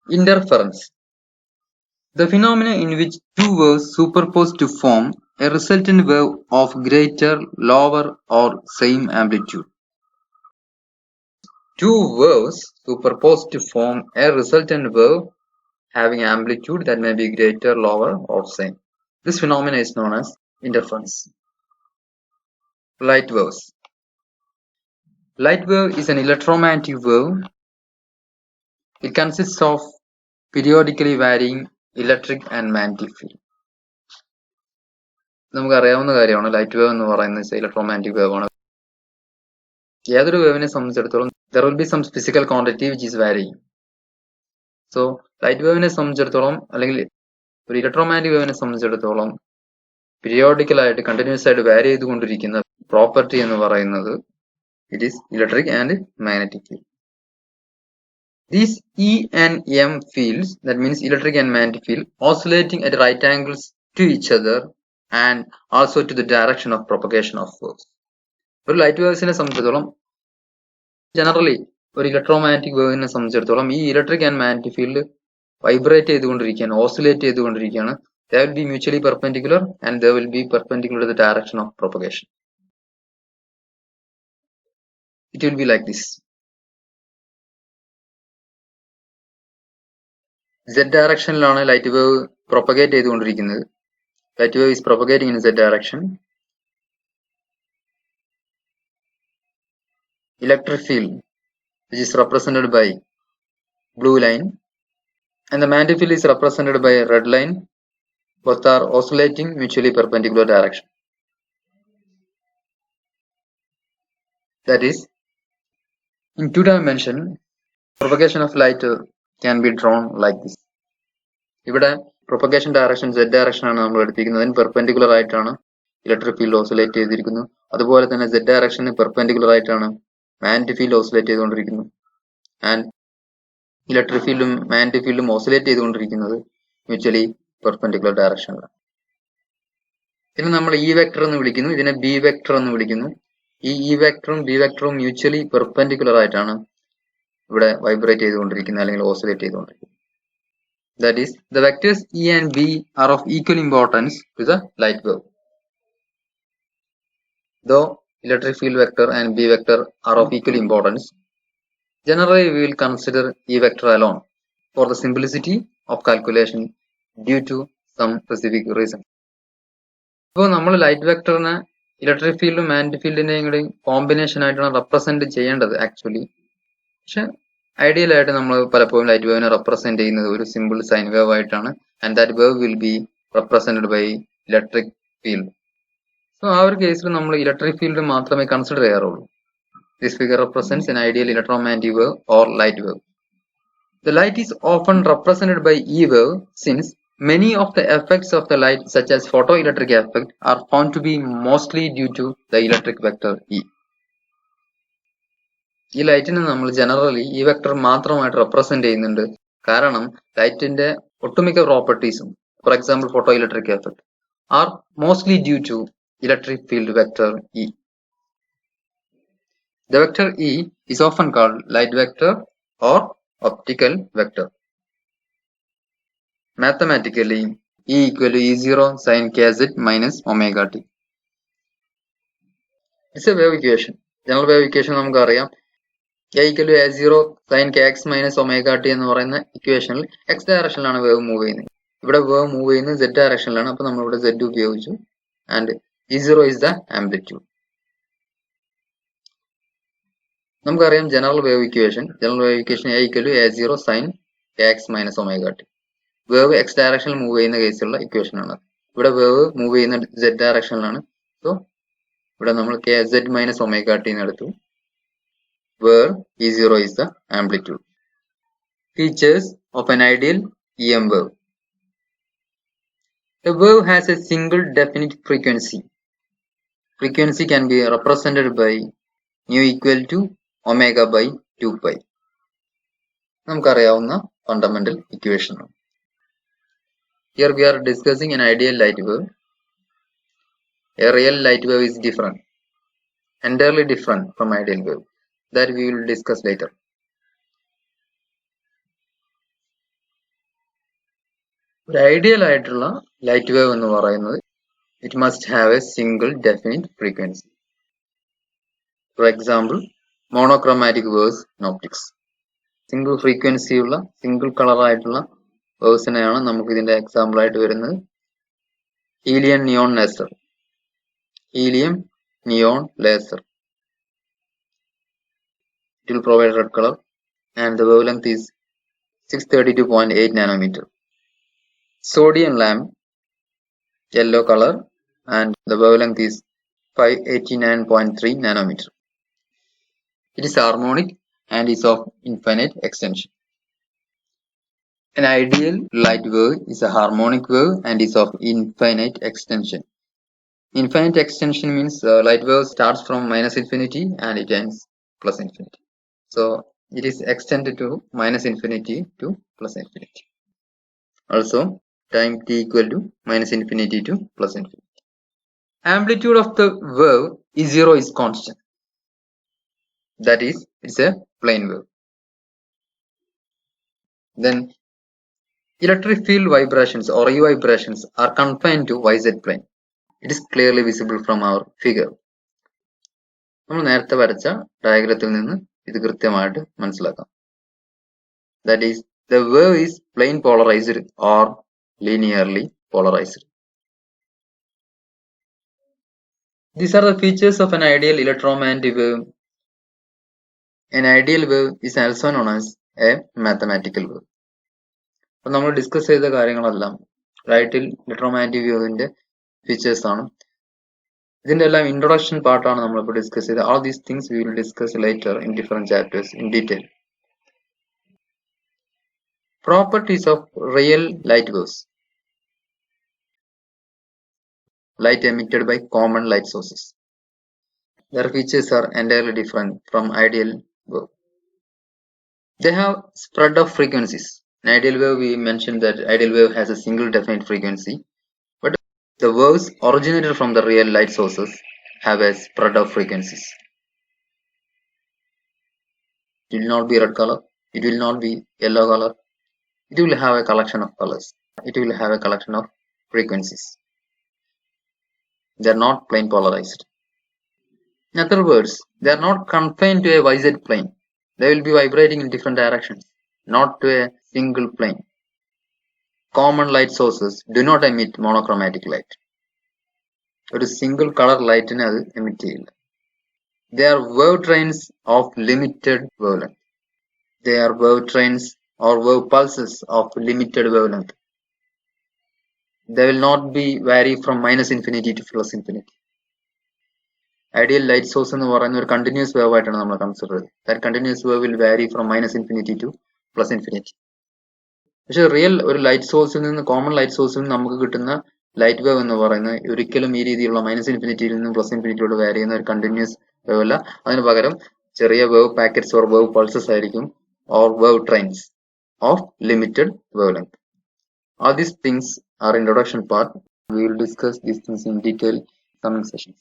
Interference. The phenomenon in which two waves superpose to form a resultant wave of greater, lower, or same amplitude. Two waves superpose to form a resultant wave having amplitude that may be greater, lower, or same. This phenomenon is known as interference. Light waves. Light wave is an electromagnetic wave. It consists of periodically varying electric and magnetic field. നമുക്കറിയാവുന്ന കാര്യമാണ് light wave എന്ന് പറയുന്നത് electromagnetic wave ആണ്. ഏതൊരു വേവിനെ സംബന്ധിച്ചിടത്തോളം there will be some physical quantity which is varying. So light വേവിനെ സംബന്ധിച്ചിടത്തോളം അല്ലെങ്കിൽ ഒരു ഇലക്ട്രോമാഗ്നറ്റിക് വേവിനെ സംബന്ധിച്ചിടത്തോളം പീരിയോഡിക്കലായിട്ട് കണ്ടിന്യൂസ് ആയിട്ട് വാരി ചെയ്തുകൊണ്ടിരിക്കുന്ന പ്രോപ്പർട്ടി എന്ന് പറയുന്നത് it is electric and magnetic field. These E and M fields, that means electric and magnetic field, oscillating at right angles to each other and also to the direction of propagation of waves. ഒരു light waves സംബന്ധിച്ചിടത്തോളം generally ഒരു electromagnetic വേവിനെ സംബന്ധിച്ചിടത്തോളം ഈ electric and magnetic field vibrate ചെയ്തുകൊണ്ടിരിക്കുകയാണ്, oscillate ചെയ്തുകൊണ്ടിരിക്കുകയാണ്. They will be mutually perpendicular and they will be perpendicular to the direction of propagation. It will be like this. Z directionലാണ് light wave propagate ചെയ്തുകൊണ്ടിരിക്കുന്നത്. Light wave is propagating in Z direction. Electric field, which is represented by blue line, and the magnetic field is represented by a red line. Both are oscillating mutually perpendicular direction. That is, in two dimension, propagation of light can be drawn like this. ഇവിടെ propagation direction Z direction ആണ് നമ്മൾ എടുത്തിരിക്കുന്നത്. അതിന് perpendicular ആയിട്ടാണ് electric field oscillate ചെയ്തിരിക്കുന്നു. അതുപോലെ തന്നെ Z direction perpendicular ആയിട്ടാണ് മാഗ്നറ്റിക് ഫീൽഡ് ഓസിലേറ്റ് ചെയ്തുകൊണ്ടിരിക്കുന്നു. ആൻഡ് ഇലക്ട്രിക് ഫീൽഡും മാഗ്നറ്റിക് ഫീൽഡും ഓസിലേറ്റ് ചെയ്തുകൊണ്ടിരിക്കുന്നത് മ്യൂച്വലി പെർപെൻഡിക്കുലർ ഡയറക്ഷനിലാണ്. ഇതിനെ നമ്മൾ ഇ വെക്ടർ എന്ന് വിളിക്കുന്നു, ഇതിനെ ബി വെക്ടർ എന്ന് വിളിക്കുന്നു. ഈ ഇ വെക്ടറും ബി വെക്ടറും മ്യൂച്വലി പെർപെൻഡിക്കുലർ ആയിട്ടാണ് ഇവിടെ വൈബ്രേറ്റ് ചെയ്തുകൊണ്ടിരിക്കുന്നത് അല്ലെങ്കിൽ ഓസിലേറ്റ് ചെയ്തുകൊണ്ടിരിക്കുന്നത്. That is, the vectors E and B are of equal importance to the light wave. Though electric field vector and B vector are of equal importance, generally we will consider E vector alone for the simplicity of calculation due to some specific reason. ഇപ്പോൾ നമ്മൾ light വെക്ടറിനെ electric ഫീൽഡും magnetic ഫീൽഡിന്റെയും കൂടി combination ആയിട്ടാണ് represent ചെയ്യേണ്ടത് actually. പക്ഷെ ideal ആയിട്ട് നമ്മൾ പലപ്പോഴും ലൈറ്റ് വേവിനെ റെപ്രസെന്റ് ചെയ്യുന്നത് ഒരു സിമ്പിൾ സൈൻ വേവ് ആയിട്ടാണ്. And that wave will be represented by electric field. So ആ ഒരു കേസിൽ നമ്മൾ ഇലക്ട്രിക് ഫീൽഡ് മാത്രമേ കൺസിഡർ ചെയ്യാറുള്ളൂ. This figure represents an ideal electromagnetic wave or light wave. The light is often represented by E wave since many of the effects of the light, such as photoelectric effect, are found to be mostly due to the electric vector E. ഈ ലൈറ്റിനെ നമ്മൾ generally ഈ vector മാത്രമായിട്ട് represent ചെയ്യുന്നുണ്ട്. കാരണം ലൈറ്റിന്റെ ഒട്ടുമിക്ക പ്രോപ്പർട്ടീസും, for example photo electric effect, are mostly due to electric field vector E. The vector E is often called light vector or optical vector. Mathematically, E equal to E0 sin kz minus omega t. It's a wave equation. General wave equation നമുക്ക് അറിയാം. A equal to A0 sin kx minus omega t എന്ന് പറയുന്ന ഇക്വേഷനിൽ x ഡയറക്ഷനിലാണ് wave move ചെയ്യുന്നത്. ഇവിടെ wave move ചെയ്യുന്നത് Z ഡയറക്ഷനിലാണ്. അപ്പൊ നമ്മൾ ഇവിടെ Z ഉപയോഗിച്ചു. And E0 is the amplitude. നമുക്കറിയാം general wave equation A equal to A0 sin kx minus omega t. Wave x ഡയറക്ഷനിൽ മൂവ് ചെയ്യുന്ന കേസിലുള്ള ഇക്വേഷൻ ആണ്. ഇവിടെ വേവ് മൂവ് ചെയ്യുന്ന Z ഡയറക്ഷനിലാണ്. സോ ഇവിടെ നമ്മൾ Z minus omega t എന്ന് എടുത്തു, where E0 is the amplitude. Features of an ideal EM wave. A wave has a single definite frequency. Frequency can be represented by nu equal to omega by 2 pi. നമുക്കറിയാവുന്ന fundamental equation. Here we are discussing an ideal light wave. A real light wave is different, entirely different from ideal wave. That we will discuss later. ഒരു ideal ആയിട്ടുള്ള light wave എന്ന് പറയുന്നത് it must have a single definite frequency. For example, monochromatic waves in optics. Single frequency ഉള്ള single colour ആയിട്ടുള്ള വേവ്സിനെയാണ് നമുക്ക് ഇതിന്റെ example ആയിട്ട് വരുന്നത് helium neon laser. Helium neon laser. It will provide red color and the wavelength is 632.8 nanometer. Sodium lamp, yellow color and the wavelength is 589.3 nanometer. It is harmonic and is of infinite extension. An ideal light wave is a harmonic wave and is of infinite extension. Infinite extension means light wave starts from minus infinity and it ends plus infinity. So it is extended to minus infinity to plus infinity. Also time t equal to minus infinity to plus infinity. Amplitude of the wave is zero is constant. That is, it's a plane wave. Then electric field vibrations or E vibrations are confined to YZ plane. It is clearly visible from our figure. നമ്മൾ നേരത്തെ വരച്ച ഡയഗ്രത്തിൽ നിന്ന് ഇത് കൃത്യമായിട്ട് മനസ്സിലാക്കാം. That is, the wave is plane polarized or linearly polarized. These are the features of an ideal electromagnetic wave. An ideal wave is also known as a mathematical wave. അപ്പോൾ നമ്മൾ discuss ചെയ്ത കാര്യങ്ങളെല്ലാം റൈറ്റിൽ ഇലക്ട്രോമാഗ്നറ്റിക് വേവിന്റെ features ആണ്. ഇതിന്റെ എല്ലാം introduction പാർട്ടാണ് നമ്മളിപ്പോൾ ഡിസ്കസ് ചെയ്തത്. All these things we will discuss later in different chapters in detail. Properties of real light waves. Light emitted by common light sources. Their features are entirely different from ideal wave. They have spread of frequencies. In ideal wave, we mentioned that ideal wave has a single definite frequency, but the waves originated from the real light sources have a spread of frequencies. It will not be red color, it will not be yellow color, it will have a collection of colors, it will have a collection of frequencies. They are not plane polarized. In other words, they are not confined to a YZ plane. They will be vibrating in different directions, not to a single plane. Common light sources do not emit monochromatic light. ഒരു single colour ലൈറ്റിനെ അത് emit ചെയ്യില്ല. They are wave trains of limited wavelength. They are wave trains or wave pulses of limited wavelength. They will not be vary from minus infinity to plus infinity. Ideal light source എന്ന് പറയുന്ന ഒരു continuous wave ആയിട്ടാണ് നമ്മൾ consider ചെയ്തത്. That continuous wave will vary from minus infinity to plus infinity. പക്ഷെ real ഒരു light സോഴ്സിൽ നിന്ന് കോമൺ ലൈറ്റ് സോഴ്സിൽ നിന്ന് നമുക്ക് കിട്ടുന്ന ലൈറ്റ് വേവ് എന്ന് പറയുന്നത് ഒരിക്കലും ഈ രീതിയിലുള്ള മൈനസ് ഇൻഫിനിറ്റിയിൽ നിന്നും പ്ലസ് ഇൻഫിനിറ്റിയോട് വാരി ചെയ്യുന്ന ഒരു കണ്ടിന്യൂസ് വേവ് അല്ല. അതിന് പകരം ചെറിയ wave packets or wave pulses ആയിരിക്കും or wave trains of limited wave length. All these things are introduction part. We will discuss these things in detail in coming sessions.